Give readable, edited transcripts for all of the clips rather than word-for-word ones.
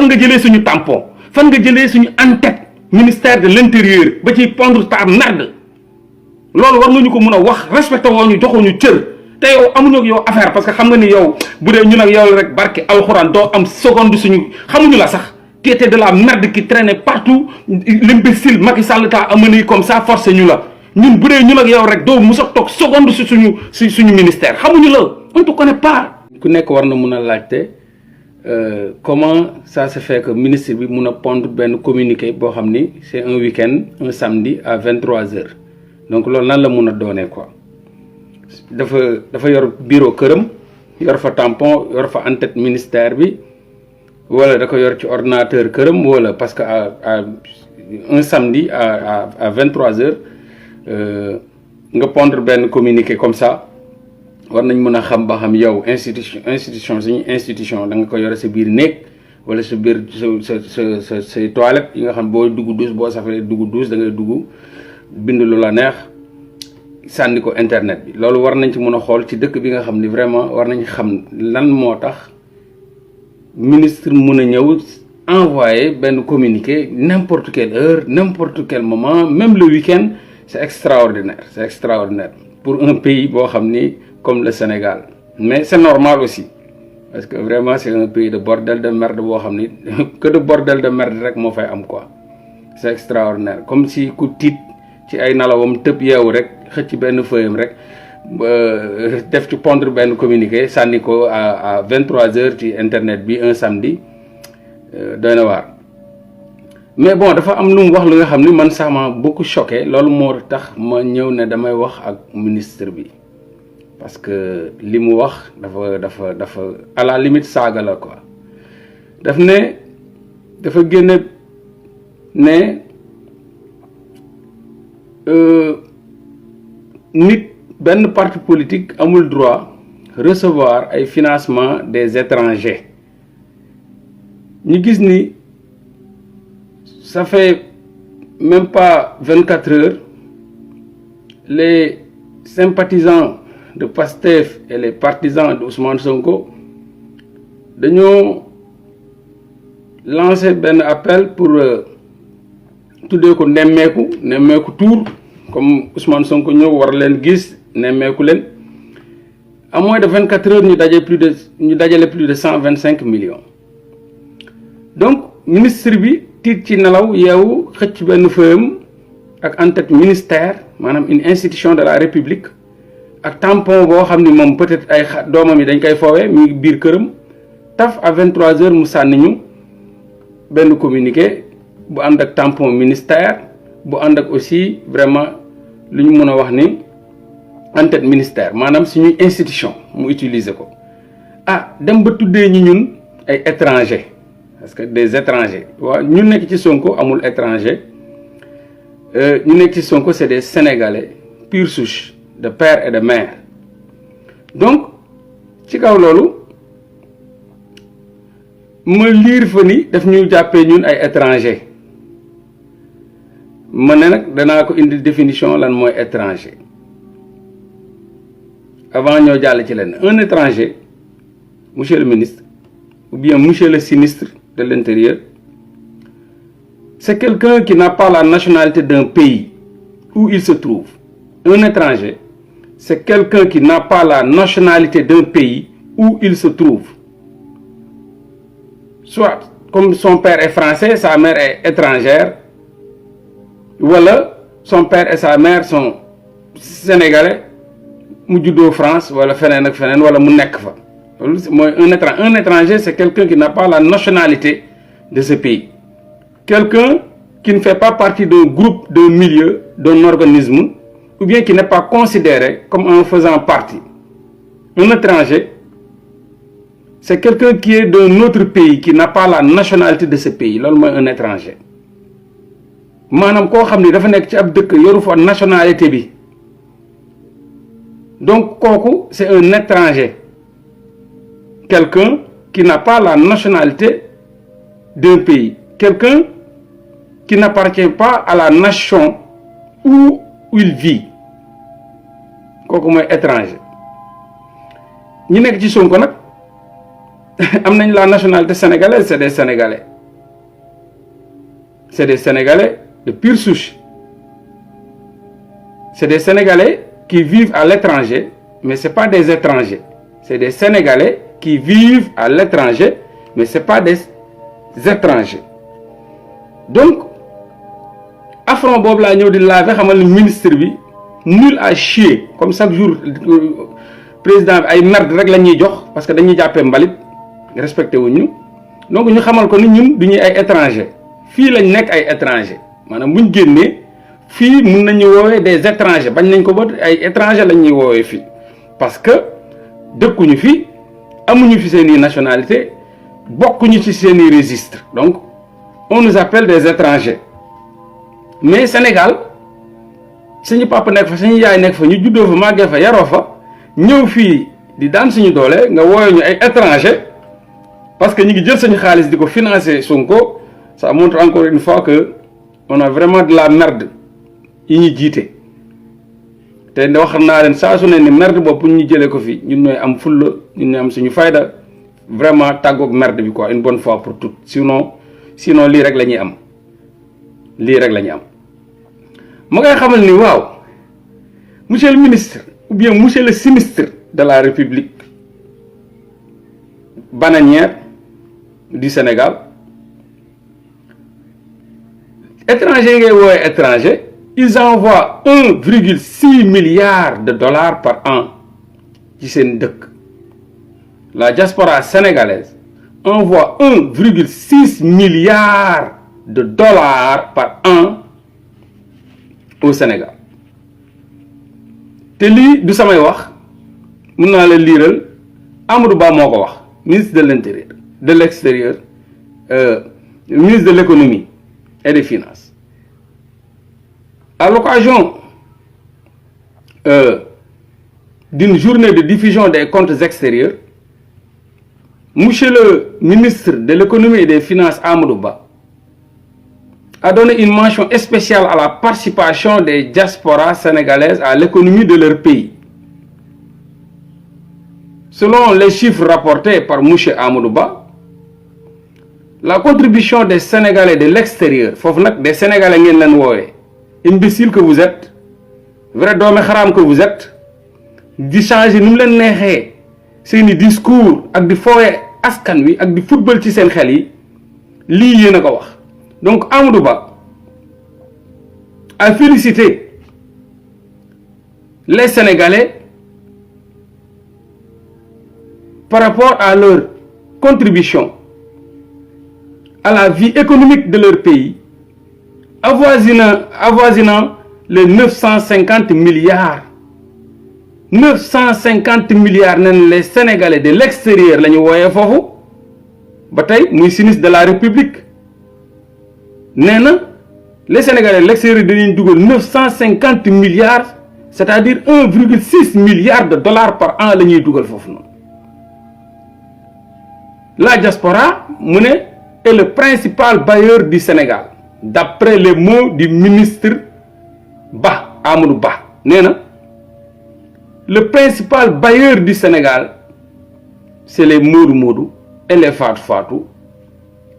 fan nga jëlee suñu tampon fan nga jëlee suñu en-tête ministère de l'intérieur ba ci pondre ta merde loolu war nga ñu ko mën a wax respecté woo ñu joxoo ñu cër te yow amuñu ak yow affaire parce que xam nga ni yow bu dee ñun ak yow rek barke alxuraan doo am seconde suñu xamuñu la sax tu étais de la merde qui traînait partout l'imbécile Macky Sall t'a amené comme ça forcé ñu la ñun bu dee ñun ak yow rek doo mos a toog seconde si suñu ministère xamuñu la on te connaît pas. ku nekk war na mun a laajte comment ça se fait que ministre bi mun a pondre benn communiqué boo xam ni c'est un week-end un samedi à 23h donc loolu nan la mun a doonee quoi dafa yor bureau këram yor fa tampon yor fa en-tête ministère bi wala da ko yor ci ordinateur këram wala parce que à un samedi à 23h nga pondre benn communiqué comme ça war nañ mën a xam ba xam yow institution suñu institution da nga ko yore sa biir néeg wala sa biir sa toilette yi nga xam boo dugg douche boo safee dugg douche da ngay dugg bind lu la neex sànni ko internet bi loolu war nañ ci mën a xool ci dëkk bi nga xam ni vraiment war nañ xam lan moo tax ministre mën a ñëw envoyer benn communiqué n'importe quelle heure n'importe quel moment même le week-end c'est extraordinaire pour un pays boo xam ni comme le Sénégal mais c'est normal aussi parce que vraiment c'est un pays de bordel de merde boo xam ni que de bordel de merde rek moo fay am quoi c'est extraordinaire comme si ku tiit ci ay nalawam tëb yeewu rek xëcc benn feuillam rek def ci pondre benn communiqué sànni ko à 23h ci internet bi un samedi doy na waar mais bon dafa am lu mu wax lu nga xam ni man ça m'a beaucoup choqué loolu moo tax ma ñëw ne damay wax ak ministre bi parce que li mu wax dafa à la limite saaga la quoi dafa génne ne nit benn parti politique amul droit recevoir ay financement des étrangers ñu gis ni ça fait même pas 24 heures les sympathisants de Pastef et les partisans de Ousmane Sonko dañoo lancé benn appel pour tuddee ko nemmeeku tour comme Ousmane Sonko ñëw war leen gis nemmeeku leen à moins de 24 heures ñu dajale plus de 125 millions donc ministre bi tiit ci nelaw yeewu xëcc benn feuille ak en-tête ministère maanaam une institution de la République ak tampon boo xam ni moom peut-être ay doomam yi dañ koy foowee mi biir këram taf à 23h mu sànni ñu benn communiqué bu ànd ak tampon ministère bu ànd ak aussi vraiment lu ñu mën a wax ni en-tête ministère maanaam suñuy institution mu utiliser ko dem ba tuddee ñi ñun ay étrangers parce que des étrangers waaw ñu nekk ci Sonko amul étranger ñu nekk ci Sonko c'est des Sénégalais pure souche de père et de mère donc ci kaw loolu ma liir fa ni daf ñu jàppee ñun ay étranger ma ne nag danaa ko indi définition lan mooy étranger avant ñoo jàll ci leen un étranger monsieur le ministre ou bien monsieur le sinistre de l'intérieur c'est quelqu'un qui n'a pas la nationalité d'un pays où il se trouve. Un étranger c'est quelqu'un qui n'a pas la nationalité d'un pays où il se trouve. Soit comme son père est français, sa mère est étrangère, voilà, son père et sa mère sont sénégalais, mu juddoo France wala feneen ak feneen wala mu nekk fa. Mooy un étranger c'est quelqu'un qui n'a pas la nationalité de ce pays. Quelqu'un qui ne fait pas partie d'un groupe, d'un milieu, d'un organisme, ou bien qui n'est pas considéré comme en faisant partie. Un étranger, c'est quelqu'un qui est d'un autre pays, qui n'a pas la nationalité de ce pays. Loolu mooy un étranger. Maanaam koo xam ni dafa nekk ci ab dëkk yoru fa nationalité bi. Donc kooku c'est un étranger. Quelqu'un qui n'a pas la nationalité d'un pays. Quelqu'un qui n'appartient pas à la nation où il vit. Kooku mooy étranger. ñi nekk ci Sonko nag am nañ la nationalité sénégalaise, c'est des Sénégalais. c'est des Sénégalais de pure souche. C'est des Sénégalais qui vivent à l'étranger, mais ce n'est pas des étrangers. C'est des Sénégalais qui vivent à l'étranger, mais ce n'est pas des étrangers. Donc, affront boobu laa ñëw di laave xamal ni ministre bi nul à chier comme chaque jour président bi ay merde rek la ñuy jox parce que dañuy jàppee mbalit respecté wuñ ñu donc ñu xamal ko ni ñun du ñuy ay étranger fii lañ nekk ay étranger maanaam buñ génnee fii mun nañu woowee des étrangers bañ nañ ko ba ay étranger lañ ñuy woowee fii parce que dëkkuñu fi amuñu fi seeni nationalité bokkuñu ci seeni registre donc on nous appelle des étrangers. Mais Sénégal suñu papa nekk fa suñu yaay nekk fa ñu juddoo fa màggee fa yaroo fa ñëw fii di daan suñu doole nga wooye ñu ay étranger parce que ñu ngi jël suñu xaalis di ko financer Sonko. Ça montre encore une fois que on a vraiment de la merde yi ñu jiite te wax naa leen saa su ne ni merde boobu ñu jëlee ko fi ñun ñooy am fulla ñun ñooy am suñu fayda vraiment tàggoog merde bi quoi une bonne fois pour toutes sinon lii rek la ñuy am. lii rek la ñu am ma ngay xamal ni waaw monsieur le ministre ou bien monsieur le sinistre de la République bananière du Sénégal étranger ngay woowee étranger ils envoient 1,6 milliard de dollars par an ci seen dëkk la diaspora sénégalaise envoie 1,6 milliard de dollars par an au Sénégal te lii du samay wax mun naa la liiral Amadou Ba moo ko wax ministre de l'intérieur de l'extérieur ministre de l'économie et des finances à l'occasion d'une journée de diffusion des comptes extérieurs monsieur le ministre de l'économie et des finances Amadou Ba a donné une mention spéciale à la participation des diasporas sénégalaises à l'économie de leur pays. Selon les chiffres rapportés par M. Amadou Ba, la contribution des Sénégalais de l'extérieur, des Sénégalais ngeen leen woowee imbécile que vous êtes, vrai doomi xaraam que vous êtes, di changer nu mu leen neexee seeni discours ak di fooye askan wi ak di football ci seen xel yi lii yéen a ko wax. Donc Amadou Ba a félicité les Sénégalais par rapport à leur contribution à la vie économique de leur pays, avoisinant les 950 milliards. 950 milliards nañ les Sénégalais de l'extérieur la ñu wooyee foofu ba tey muy sinistre de la République. nee na les Sénégalais de l'extérieur dañuy dugal 950 milliards c'est-à-dire 1,6 milliard de dollars par an la ñuy dugal foofu noonu la diaspora mu ne est le principal bailleur du Sénégal d'après les mots du ministre Ba Amadou Ba nee na le principal bailleur du Sénégal c'est les Modou Modou et les Fatou Fatou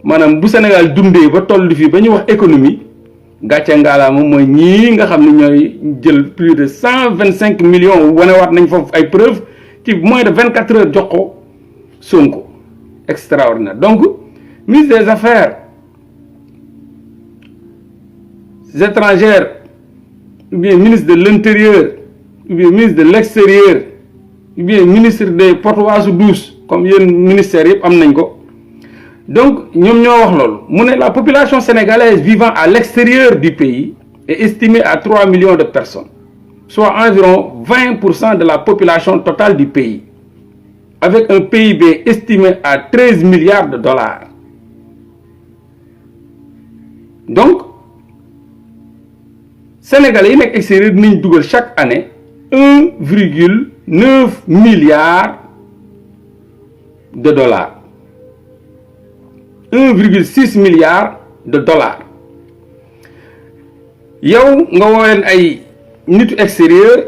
maanaam bu Sénégal dundee ba toll fii ba ñuy wax économie gàcce ngaalaama mooy ñii nga xam ne ñooy jël plus de 125 millions wanewaat nañ foofu ay preuves ci moins de 24 heures jox ko Sonko extraordinaire. Donc ministre des Affaires étrangères ou bien ministre de l'Intérieur ou bien ministre de l'Extérieur ou bien ministre des porte-oiseaux douces comme yéen ministères yëpp am nañ ko. Donc ñoom ñoo wax loolu mu ne la population sénégalaise vivant à l'extérieur du pays est estimée à 3 millions de personnes, soit environ 20% de la population totale du pays, avec un PIB estimé à 13 milliards de dollars. Donc Sénégalais yi nekk extérieur dinañ dugal chaque année 1,9 milliard de dollars. 1,6 milliard de dollars yow nga woowee ay nitu extérieur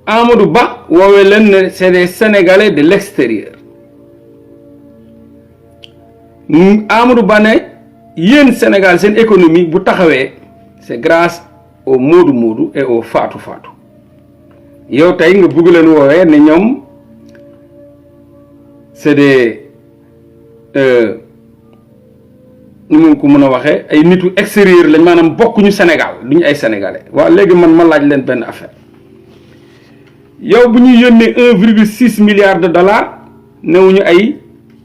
Amadou Ba woowee leen ne c'est des Sénégalais de l'extérieur Amadou Ba ne yéen Sénégal seen économie bu taxawee c'est grâce au moodu moodu et au faatu faatu yow tey nga bëgg leen woowee ne ñoom c'est des nu mu ko mën a waxee ay nitu extérieur lañ maanaam bokkuñu Sénégal duñu ay sénégalais waaw léegi man ma laaj leen benn affaire yow bu ñuy yónnee 1,6 milliard de dollars newuñu ay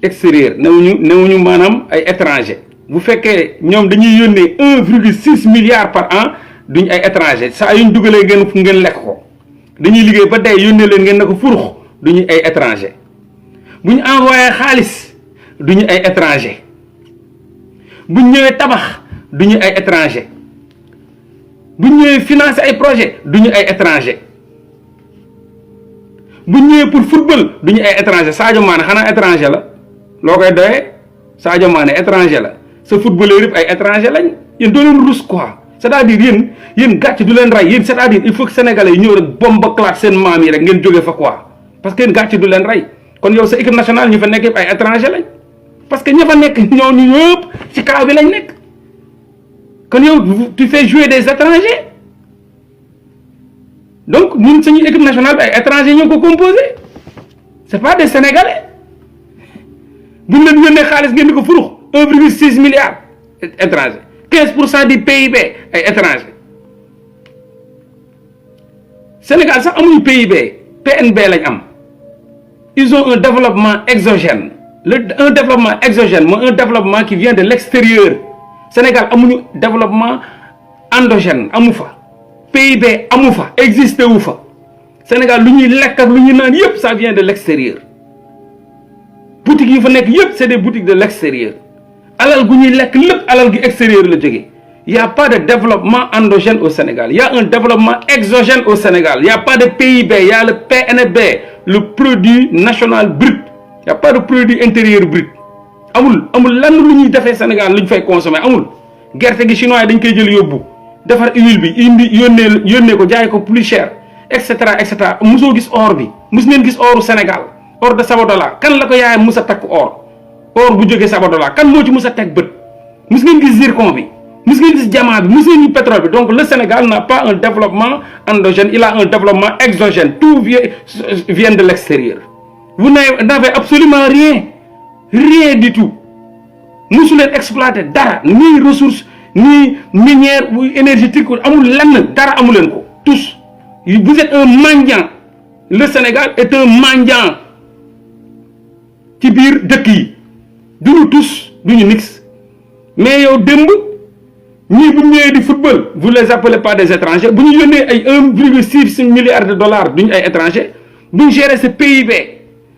extérieur newuñu maanaam ay étranger bu fekkee ñoom dañuy yónnee 1,6 milliard par an duñ ay étranger saa yuñ dugalee ngeen lekk ko dañuy liggéey ba day yónnee leen ngeen ne ko furux duñu ay étranger bu ñu envoyé xaalis duñu ay étranger bu ñëwee tabax duñu ay étranger bu ñëwee financer ay projet duñu ay étranger bu ñëwee pour football duñu ay étranger Sadio Mané xanaa étranger la loo koy doyee Sadio Mané étranger la sa footballeur yëpp ay étranger lañ yéen doo leen rus quoi c'est-à-dire yéen gàcc du leen rey yéen c'est-à-dire il faut que sénégalais yi ñëw rek bomba claat seen maam yi rek ngeen jóge fa quoi parce que yéen gàcc du leen rey kon yow sa équipe nationale ñu fa nekk yëpp ay étranger lañ parce que ña fa nekk ñooñu ñëpp ci kaw bi lañ nekk kon yow tu fais jouer des étrangers donc ñun suñu équipe nationale bi ay étrangers ñoo ko composé c'est pas des sénégalais buñ leen yónnee xaalis ngeen di ko furux 1,6 milliard étrangers 15% du PIB ay étrangers Sénégal sax amuñu PIB PNB lañ am ils ont un développement exogène un développement exogène mooy un développement qui vient de l'extérieur Sénégal amuñu développement endogène amu fa PIB amu fa existé wu fa Sénégal lu ñuy lekk ak lu ñuy naan yëpp ça vient de l'extérieur boutiques yi fa nekk yëpp c'est des boutiques de l'extérieur alal gu ñuy lekk lépp alal gi extérieur la jógee y a pas de développement endogène au Sénégal y a un développement exogène au Sénégal y a pas de PIB y a le PNB le produit national brut y a pas de produit intérieur brut amul lan lu ñuy defee Sénégal lu ñu fay consommer amul gerte gi chinois yi dañ koy jël yóbbu defar huile bi indi yónnee ko jaay ko plus cher et cetera et cetera mosoo gis or bi mos ngeen gis oru Sénégal or de Sabodola kan la ko yaayam mus a takk or bu jógee Sabodola kan moo ci mus a teg bët mos ngeen gis zircon bi mos ngeen gis diamant bi mos ngeen gis pétrole bi donc le Sénégal n'a pas un développement endogène il a un développement exogène tout vient de l'extérieur vous n'avez absolument rien du tout mosu leen exploiter dara ni ressources ni minière ou énergétique amul lenn dara amu leen ko tous vous êtes un mendiant le Sénégal est un mendiant ci biir dëkk yi duñu tous duñu nix mais yow démb ñii bu ñëwee di football vous les appelez pas des étrangers bu ñu yónnee ay 1,6 milliard de dollars duñu ay étrangers bu ñu gérer ce PIB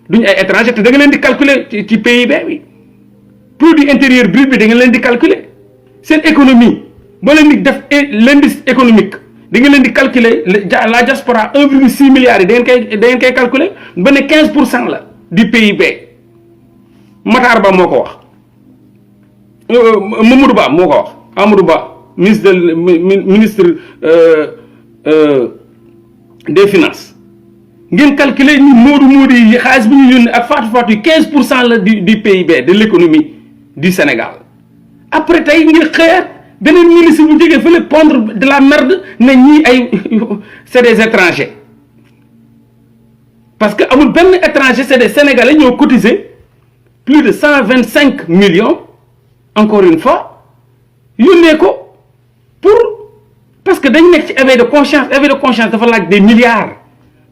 duñu ay étrangers te da nga leen di calculer ci PIB bi produit intérieur brut bi da nga leen di calculer seen économie boo leen di def l'indice économique da nga leen di calculer la diaspora 1,6 milliards yi da ngeen koy calculer ba ne 15% la du PIB Matar Ba moo ko wax Mamadou Ba moo ko wax Amadou Ba ministre des finances ngeen calculer ni moodu yi xaalis bi ñu yónnee ak faatu yi 15% la du PIB de l'économie du Sénégal après tey ngir xëyaat beneen ministre bu jógee fële pondre de la merde ne ñii ay c'est des étrangers parce que amul benn étranger c'est des Sénégalais ñoo cotisé plus de 125 millions encore une fois yónnee ko parce que dañ nekk ci éveil de conscience dafa laaj des milliards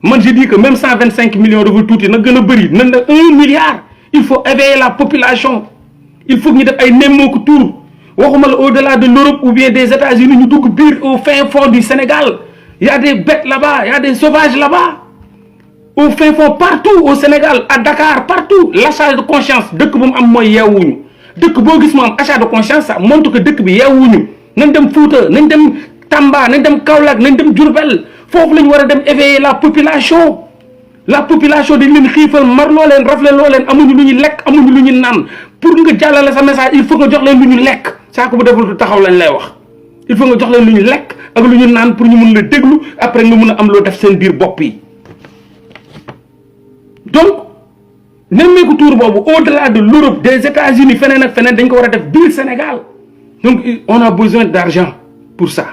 man je dis que même 125 millions dafa tuuti na gën a bëri na 1 milliard il faut éveiller la population il faut ñu def ay nemmeeku tour waxuma la au-delà de l'Europe ou bien des États-Unis ñu dugg biir au fin fond du Sénégal il y a des bêtes là-bas il y a des sauvages là-bas au fin fond partout au Sénégal à Dakar partout l'achat de conscience dëkk bu mu am mooy yeewuñu dëkk boo gis mu am achat de conscience ça montre que dëkk bi yeewuñu nañ dem Fouta nañ dem Tamba nañ dem Kaolack nañ dem Diourbel foofu la ñu war a dem éveiller la population dañ leen xiifal marloo leen rafleloo leen amuñu lu ñu lekk amuñu lu ñu naan pour nga jàllale sa message il faut nga jox leen lu ñu lekk saako bu deful taxaw lañ lay wax il faut nga jox leen lu ñu lekk ak lu ñu naan pour ñu mun la déglu après nga mun a am loo def seen biir bopp yi donc nemmeeku tour boobu au-delà de l'Europe des États-Unis feneen ak feneen dañ ko war a def biir Sénégal donc on a besoin d'argent pour ça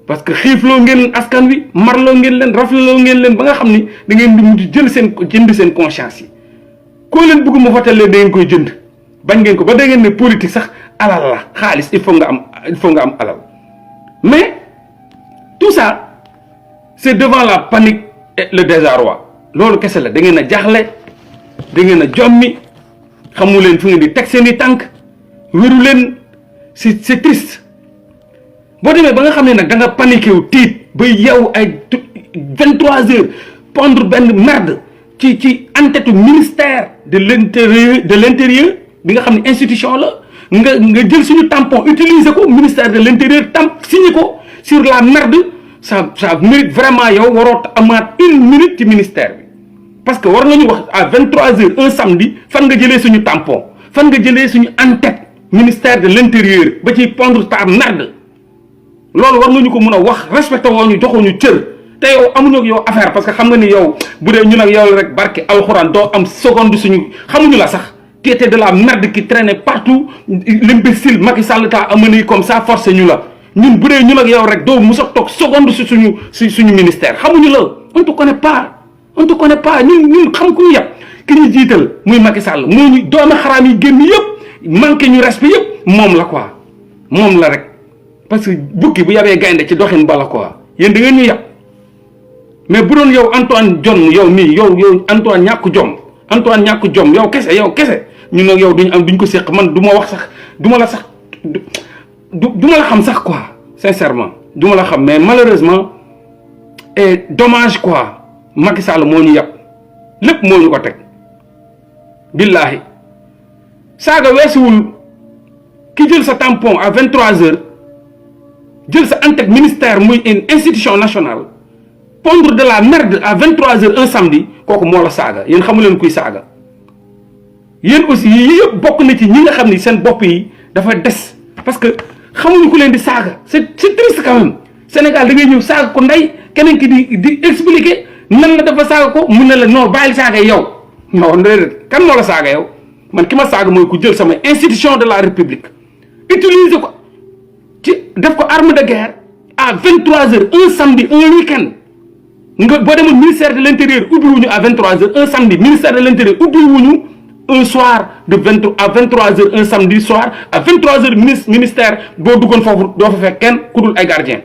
parce que xiifloo ngeen askan wi marloo ngeen leen rafleloo ngeen leen ba nga xam ni da ngeen di mujj jënd seen conscience yi koo leen bëgg mu voter leen da ngeen koy jënd bañ ngeen ko ba da ngeen ne politique sax alal la xaalis il faut nga am alal mais tout ça c'est devant la panique et le désarroi loolu kese la da ngeen a jaaxle da ngeen a jommi xamu leen fu ngeen di teg seen i tànk wéru leen c'est triste boo demee ba nga xam ne nag da nga paniqué wu tiit ba yow ay 23h pondre benn merde ci en-tête ministère de l'intérieur bi nga xam ne institution la nga jël suñu tampon utiliser ko ministère de l'intérieur signé ko sur la merde ça mérite vraiment yow waroo amaat 1 minute ci ministère bi parce que war nga ñu wax à 23h un samedi fan nga jëlee suñu tampon fan nga jëlee suñu en-tête ministère de l'intérieur ba ci pondre ta merde loolu war nga ñu ko mën a wax respecté woo ñu joxoo ñu cër te yow amuñu ak yow affaire parce que xam nga ni yow bu dee ñun ak yow rek barke alxuraan doo am seconde suñu xamuñu la sax tu étais de la merde qui traînait partout l'imbécile Macky Sall t'a amené comme ça forcé ñu la ñun bu dee ñun ak yow rek doo mos a toog seconde si suñu ministère xamuñu la on te connaît pas ñun xam ku ñu yàpp ki ñu jiital muy Macky Sall moo ñu doomi xaraam yi génn yëpp manqué ñu respect yëpp moom la quoi moom la rek parce que bukki bu yabee gaynde ci doxin bala quoi yéen da ngeen ñu yàpp mais bu doon yow Antoine Diome yow mii yow Antoine ñàkk jom yow kese ñun nag yow duñ ko séq man du ma wax sax du ma la xam sax quoi sincèrement du ma la xam mais malheureusement et dommage quoi Macky Sall moo ñu yàpp lépp moo ñu ko teg billaahi saaga weesuwul ki jël sa tampon à 23h jël sa en-tête ministère muy une institution nationale pondre de la merde à 23h un samedi kooku moo la saaga yéen xamu leen kuy saaga yéen aussi yii yëpp bokk na ci ñi nga xam ni seen bopp yi dafa des parce que xamuñu ku leen di saaga c'est triste quand même Sénégal da ngay ñëw saaga ko ndey keneen ki di expliquer nan la dafa saaga ko mun na la non bàyyil saaga yow non déedéet kan moo la saaga yow man ki ma saaga mooy ku jël sama institution de la République utiliser ko ci def ko arme de guerre à 23h un samedi un week-end nga boo demoon ministère de l'intérieur ubbiwuñu à 23h un samedi ministère de l'intérieur ubbiwuñu un soir à 23h un samedi soir à 23h ministère boo duggoon foofu doo fa fekk kenn ku dul ay gardien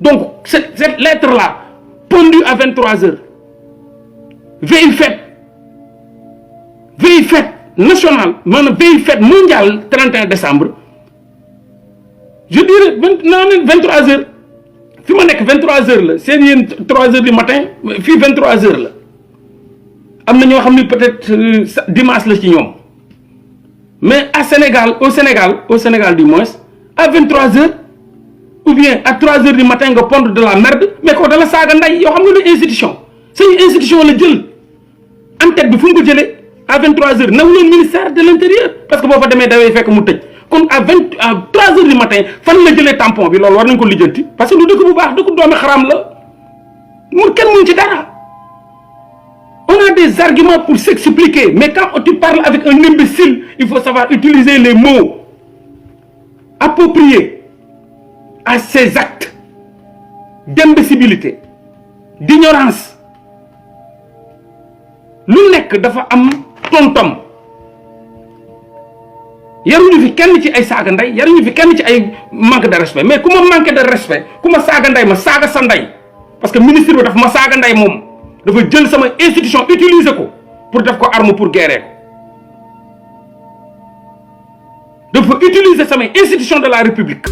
donc cette lettre là pondue à 23h veille fête nationale maanaam veille fête mondiale 31 décembre je dirais 23h fi ma nekk 23h la seen yéen 3h du matin fii 23h la am na ñoo xam ni peut-être dimanche la ci ñoom mais au Sénégal du moins à 23h ou bien à 3h du matin nga pondre de la merde mais ko dala saaga nday yoo xam nga ne institution suñu institution la jël en tête bi fu mu ko jëlee à 23h naw leen ministère de l'intérieur parce que boo fa demee dawee fekk mu tëj kon à 3h du matin fan la jëlee tampon bi loolu war nañ ko lijjanti parce que lu dëkk bu baax dëkk doomi xaram la mu kenn mun ci dara. On a des arguments pour s'expliquer, mais quand tu parles avec un imbécile, il faut savoir utiliser les mots appropriés à ces actes d'imbécilité, d'ignorance. Lu nekk dafa am tontom. Yaruñu fi kenn ci ay saaga nday, yaruñu fi kenn ci ay manque de respect, mais ku ma manque de respect, ku ma saaga nday ma saaga sa nday parce que ministre bi dafa ma saaga nday moom. dafa jël sama institution utiliser ko pour def ko arme pour guerrer ko dafa utiliser sama institution de la République